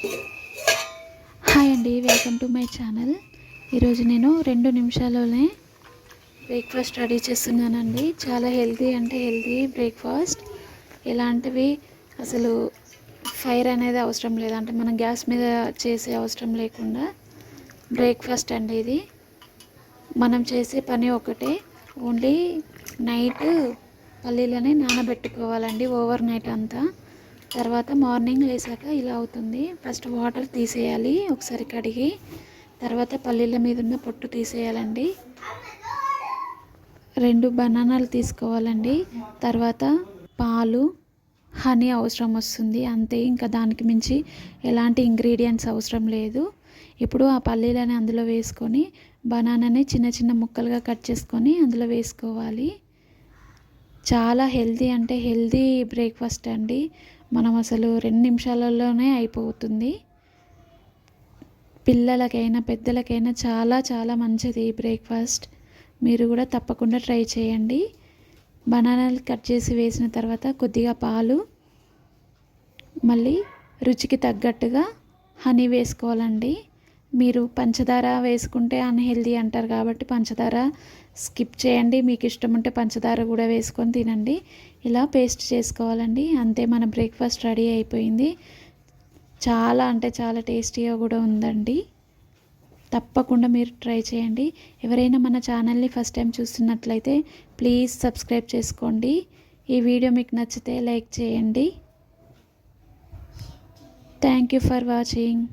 Hi అండి, welcome to my channel. ఈరోజు నేను 2 నిమిషాల్లోనే బ్రేక్ఫాస్ట్ రెడీ చేస్తున్నానండి. చాలా హెల్తీ అంటే హెల్తీ బ్రేక్ఫాస్ట్. ఎలాంటివి అసలు ఫైర్ అనేది అవసరం లేదు, అంటే మనం గ్యాస్ మీద చేసే అవసరం లేకుండా బ్రేక్ఫాస్ట్ అండి ఇది. మనం చేసే పని ఒకటే, ఓన్లీ నైట్ పల్లీలని నానబెట్టుకోవాలండి ఓవర్ నైట్ అంతా. తర్వాత మార్నింగ్ లేసాక ఇలా అవుతుంది. ఫస్ట్ వాటర్ తీసేయాలి ఒకసారి కడిగి, తర్వాత పల్లీల మీద ఉన్న పొట్టు తీసేయాలండి. 2 బనానాలు తీసుకోవాలండి. తర్వాత పాలు, హనీ అవసరం వస్తుంది అంతే, ఇంకా దానికి మించి ఎలాంటి ఇంగ్రీడియంట్స్ అవసరం లేదు. ఇప్పుడు ఆ పల్లీలని అందులో వేసుకొని బనానాని చిన్న చిన్న ముక్కలుగా కట్ చేసుకొని అందులో వేసుకోవాలి. చాలా హెల్తీ అంటే హెల్తీ బ్రేక్ఫాస్ట్ అండి. మనం అసలు 2 నిమిషాలలోనే అయిపోతుంది. పిల్లలకైనా పెద్దలకైనా చాలా చాలా మంచిది ఈ బ్రేక్ఫాస్ట్. మీరు కూడా తప్పకుండా ట్రై చేయండి. బనానాలు కట్ చేసి వేసిన తర్వాత కొద్దిగా పాలు, మళ్ళీ రుచికి తగ్గట్టుగా హనీ వేసుకోవాలండి. మీరు పంచదార వేసుకుంటే అన్హెల్దీ అంటారు కాబట్టి పంచదార స్కిప్ చేయండి. మీకు ఇష్టం ఉంటే పంచదార కూడా వేసుకొని తినండి. ఇలా పేస్ట్ చేసుకోవాలండి. అంతే, మన బ్రేక్ఫాస్ట్ రెడీ అయిపోయింది. చాలా అంటే చాలా టేస్టీగా కూడా ఉందండి. తప్పకుండా మీరు ట్రై చేయండి. ఎవరైనా మన ఛానల్ని ఫస్ట్ టైం చూస్తున్నట్లయితే ప్లీజ్ సబ్స్క్రైబ్ చేసుకోండి. ఈ వీడియో మీకు నచ్చితే లైక్ చేయండి. Thank you for watching.